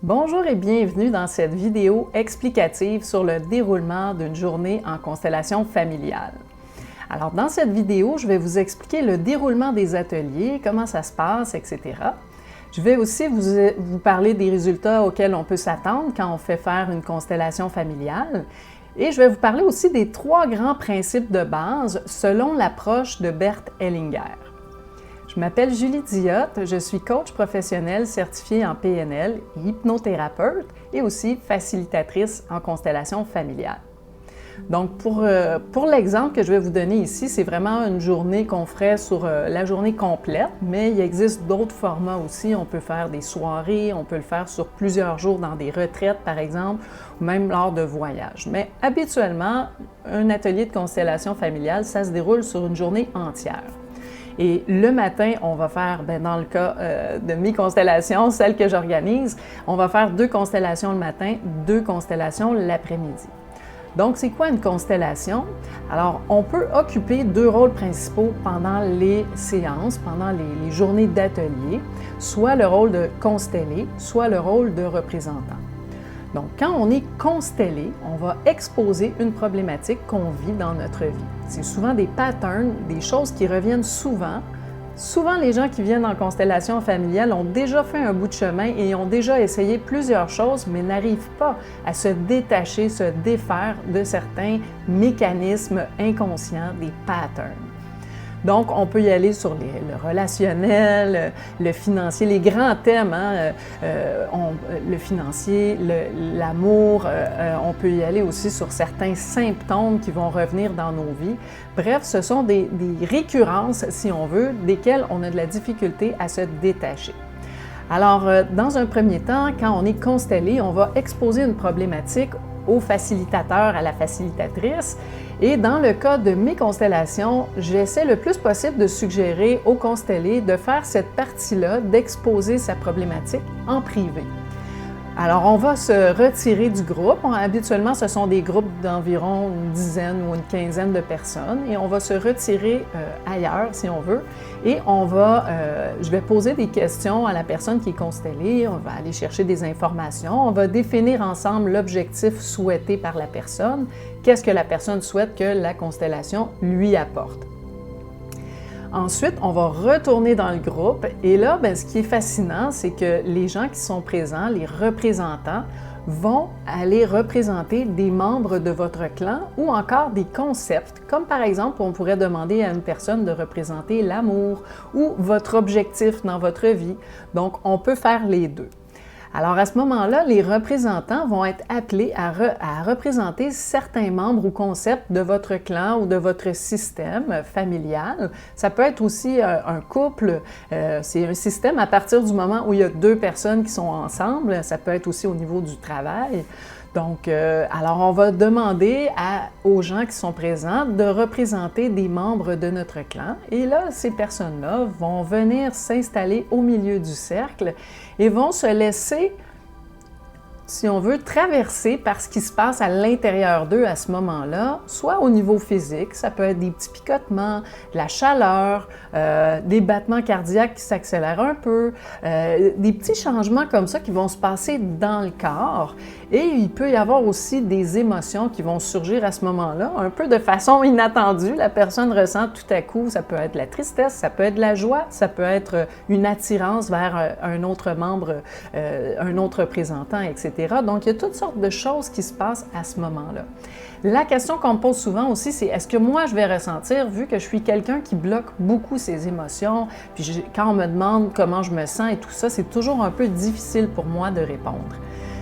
Bonjour et bienvenue dans cette vidéo explicative sur le déroulement d'une journée en constellation familiale. Alors dans cette vidéo, je vais vous expliquer le déroulement des ateliers, comment ça se passe, etc. Je vais aussi vous parler des résultats auxquels on peut s'attendre quand on fait faire une constellation familiale. Et je vais vous parler aussi des 3 grands principes de base selon l'approche de Bert Hellinger. Je m'appelle Julie Diotte, je suis coach professionnel certifiée en PNL et hypnothérapeute et aussi facilitatrice en constellation familiale. Donc pour l'exemple que je vais vous donner ici, c'est vraiment une journée qu'on ferait sur la journée complète, mais il existe d'autres formats aussi. On peut faire des soirées, on peut le faire sur plusieurs jours dans des retraites par exemple, ou même lors de voyages. Mais habituellement, un atelier de constellation familiale, ça se déroule sur une journée entière. Et le matin, on va faire, dans le cas de mes constellations, celles que j'organise, on va faire 2 constellations le matin, 2 constellations l'après-midi. Donc, c'est quoi une constellation? Alors, on peut occuper 2 rôles principaux pendant les séances, pendant les journées d'atelier, soit le rôle de constellé, soit le rôle de représentant. Donc, quand on est constellé, on va exposer une problématique qu'on vit dans notre vie. C'est souvent des patterns, des choses qui reviennent souvent. Souvent, les gens qui viennent en constellation familiale ont déjà fait un bout de chemin et ont déjà essayé plusieurs choses, mais n'arrivent pas à se détacher, se défaire de certains mécanismes inconscients, des patterns. Donc, on peut y aller sur le relationnel, le financier, les grands thèmes, le financier, l'amour. On peut y aller aussi sur certains symptômes qui vont revenir dans nos vies. Bref, ce sont des récurrences, si on veut, desquelles on a de la difficulté à se détacher. Alors, dans un premier temps, quand on est constellé, on va exposer une problématique au facilitateur, à la facilitatrice. Et dans le cas de mes constellations, j'essaie le plus possible de suggérer aux constellés de faire cette partie-là, d'exposer sa problématique en privé. Alors, on va se retirer du groupe. Habituellement, ce sont des groupes d'environ une dizaine ou une quinzaine de personnes et on va se retirer ailleurs, si on veut. Et je vais poser des questions à la personne qui est constellée, on va aller chercher des informations, on va définir ensemble l'objectif souhaité par la personne, qu'est-ce que la personne souhaite que la constellation lui apporte. Ensuite, on va retourner dans le groupe et là, ce qui est fascinant, c'est que les gens qui sont présents, les représentants, vont aller représenter des membres de votre clan ou encore des concepts, comme par exemple, on pourrait demander à une personne de représenter l'amour ou votre objectif dans votre vie. Donc, on peut faire les deux. Alors, à ce moment-là, les représentants vont être appelés à représenter certains membres ou concepts de votre clan ou de votre système familial. Ça peut être aussi un couple. C'est un système à partir du moment où il y a 2 personnes qui sont ensemble. Ça peut être aussi au niveau du travail. Donc, alors on va demander aux gens qui sont présents de représenter des membres de notre clan. Et là, ces personnes-là vont venir s'installer au milieu du cercle et vont se laisser, si on veut, traverser par ce qui se passe à l'intérieur d'eux à ce moment-là, soit au niveau physique, ça peut être des petits picotements, de la chaleur, des battements cardiaques qui s'accélèrent un peu, des petits changements comme ça qui vont se passer dans le corps. Et il peut y avoir aussi des émotions qui vont surgir à ce moment-là, un peu de façon inattendue. La personne ressent tout à coup, ça peut être la tristesse, ça peut être la joie, ça peut être une attirance vers un autre membre, un autre représentant, etc. Donc, il y a toutes sortes de choses qui se passent à ce moment-là. La question qu'on me pose souvent aussi, c'est est-ce que moi, je vais ressentir, vu que je suis quelqu'un qui bloque beaucoup ses émotions, puis quand on me demande comment je me sens et tout ça, c'est toujours un peu difficile pour moi de répondre.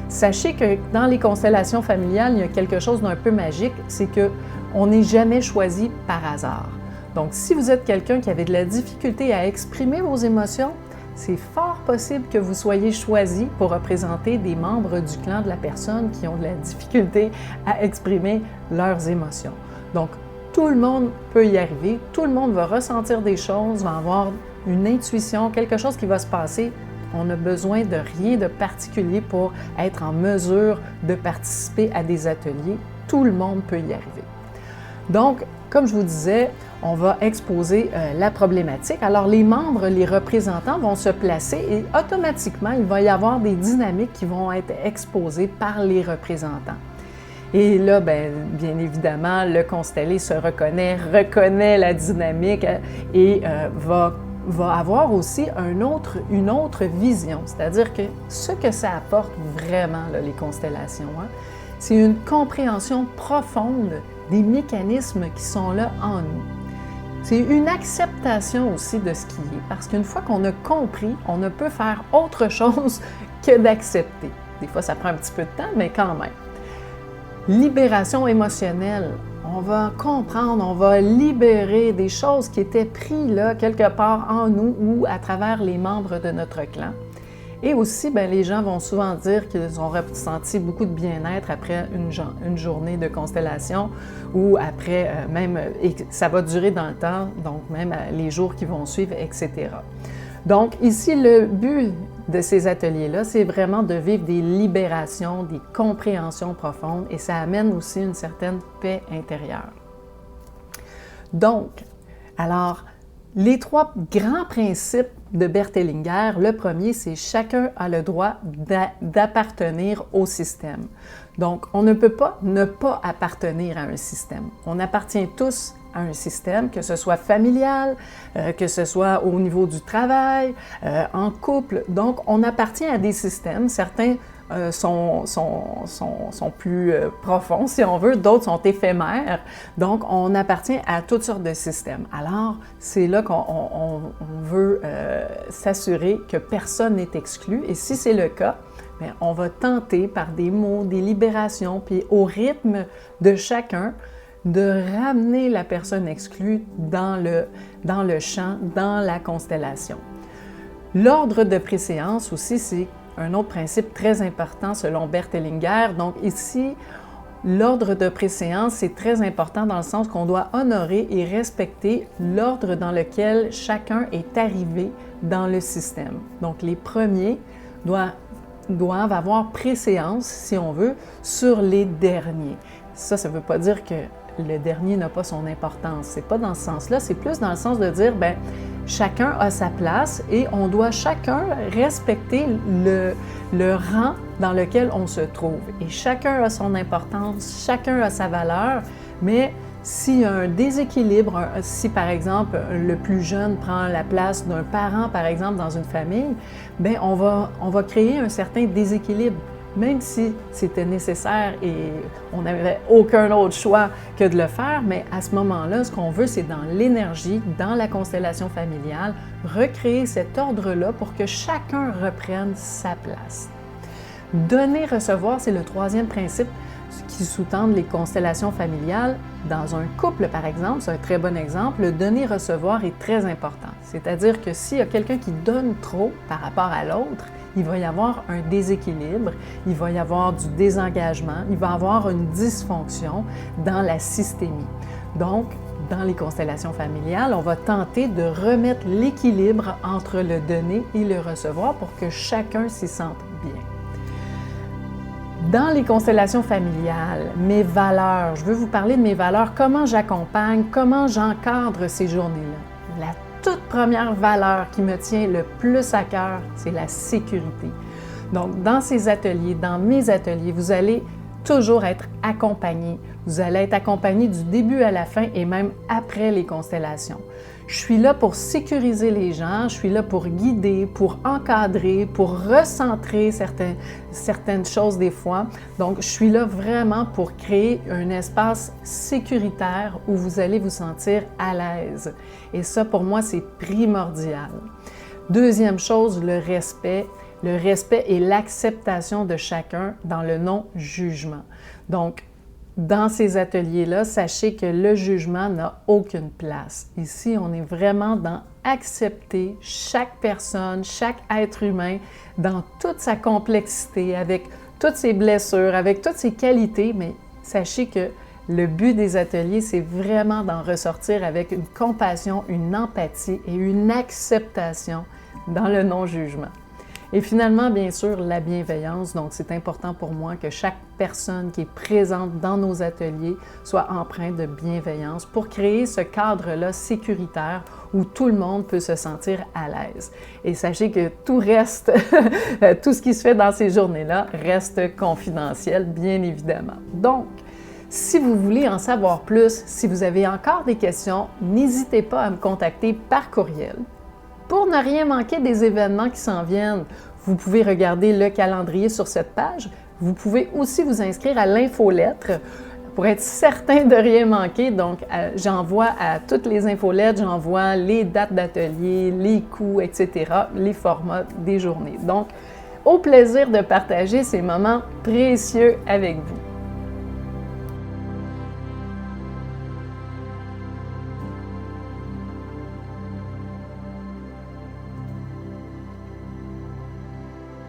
Sachez que dans les constellations familiales, il y a quelque chose d'un peu magique, c'est qu'on n'est jamais choisi par hasard. Donc, si vous êtes quelqu'un qui avait de la difficulté à exprimer vos émotions, c'est fort possible que vous soyez choisi pour représenter des membres du clan de la personne qui ont de la difficulté à exprimer leurs émotions. Donc, tout le monde peut y arriver, tout le monde va ressentir des choses, va avoir une intuition, quelque chose qui va se passer. On n'a besoin de rien de particulier pour être en mesure de participer à des ateliers. Tout le monde peut y arriver. Donc, comme je vous disais, on va exposer la problématique. Alors, les membres, les représentants vont se placer et automatiquement, il va y avoir des dynamiques qui vont être exposées par les représentants. Et là, bien évidemment, le constellé se reconnaît la dynamique et va avoir aussi une autre vision. C'est-à-dire que ce que ça apporte vraiment, là, les constellations, c'est une compréhension profonde des mécanismes qui sont là en nous. C'est une acceptation aussi de ce qui est, parce qu'une fois qu'on a compris, on ne peut faire autre chose que d'accepter. Des fois, ça prend un petit peu de temps, mais quand même. Libération émotionnelle. On va comprendre, on va libérer des choses qui étaient prises là, quelque part en nous ou à travers les membres de notre clan. Et aussi, les gens vont souvent dire qu'ils ont ressenti beaucoup de bien-être après une journée de constellation ou après et ça va durer dans le temps, donc même les jours qui vont suivre, etc. Donc ici, le but de ces ateliers-là, c'est vraiment de vivre des libérations, des compréhensions profondes et ça amène aussi une certaine paix intérieure. Donc, alors, les 3 grands principes de Bert Hellinger, le premier, c'est chacun a le droit d'appartenir au système. Donc, on ne peut pas ne pas appartenir à un système. On appartient tous à un système, que ce soit familial, que ce soit au niveau du travail, en couple. Donc, on appartient à des systèmes. Certains sont plus profonds, si on veut, d'autres sont éphémères. Donc, on appartient à toutes sortes de systèmes. Alors, c'est là qu'on veut s'assurer que personne n'est exclu. Et si c'est le cas, bien, on va tenter par des mots, des libérations, puis au rythme de chacun, de ramener la personne exclue dans le champ, dans la constellation. L'ordre de préséance aussi, c'est un autre principe très important selon Bert Hellinger. Donc ici, l'ordre de préséance, c'est très important dans le sens qu'on doit honorer et respecter l'ordre dans lequel chacun est arrivé dans le système. Donc les premiers doivent avoir préséance, si on veut, sur les derniers. Ça ne veut pas dire que le dernier n'a pas son importance. C'est pas dans ce sens-là, c'est plus dans le sens de dire, chacun a sa place et on doit chacun respecter le rang dans lequel on se trouve. Et chacun a son importance, chacun a sa valeur, mais s'il y a un déséquilibre, si par exemple le plus jeune prend la place d'un parent, par exemple, dans une famille, on va créer un certain déséquilibre. Même si c'était nécessaire et on n'avait aucun autre choix que de le faire, mais à ce moment-là, ce qu'on veut, c'est dans l'énergie, dans la constellation familiale, recréer cet ordre-là pour que chacun reprenne sa place. Donner, recevoir, c'est le 3e principe qui sous-tend les constellations familiales. Dans un couple, par exemple, c'est un très bon exemple, le donner-recevoir est très important. C'est-à-dire que s'il y a quelqu'un qui donne trop par rapport à l'autre, il va y avoir un déséquilibre, il va y avoir du désengagement, il va y avoir une dysfonction dans la systémie. Donc, dans les constellations familiales, on va tenter de remettre l'équilibre entre le donner et le recevoir pour que chacun s'y sente bien. Dans les constellations familiales, mes valeurs, je veux vous parler de mes valeurs, comment j'accompagne, comment j'encadre ces journées-là. La toute première valeur qui me tient le plus à cœur, c'est la sécurité. Donc, dans ces ateliers, dans mes ateliers, vous allez toujours être accompagné. Vous allez être accompagné du début à la fin et même après les constellations. Je suis là pour sécuriser les gens, je suis là pour guider, pour encadrer, pour recentrer certaines choses des fois. Donc, je suis là vraiment pour créer un espace sécuritaire où vous allez vous sentir à l'aise. Et ça, pour moi, c'est primordial. Deuxième chose, le respect. Le respect et l'acceptation de chacun dans le non-jugement. Donc, dans ces ateliers-là, sachez que le jugement n'a aucune place. Ici, on est vraiment dans accepter chaque personne, chaque être humain dans toute sa complexité, avec toutes ses blessures, avec toutes ses qualités, mais sachez que le but des ateliers, c'est vraiment d'en ressortir avec une compassion, une empathie et une acceptation dans le non-jugement. Et finalement, bien sûr, la bienveillance. Donc, c'est important pour moi que chaque personne qui est présente dans nos ateliers soit empreinte de bienveillance pour créer ce cadre-là sécuritaire où tout le monde peut se sentir à l'aise. Et sachez que tout reste, tout ce qui se fait dans ces journées-là reste confidentiel, bien évidemment. Donc, si vous voulez en savoir plus, si vous avez encore des questions, n'hésitez pas à me contacter par courriel. Pour ne rien manquer des événements qui s'en viennent, vous pouvez regarder le calendrier sur cette page. Vous pouvez aussi vous inscrire à l'infolettre pour être certain de rien manquer. Donc, j'envoie à toutes les infolettres, j'envoie les dates d'atelier, les coûts, etc., les formats des journées. Donc, au plaisir de partager ces moments précieux avec vous.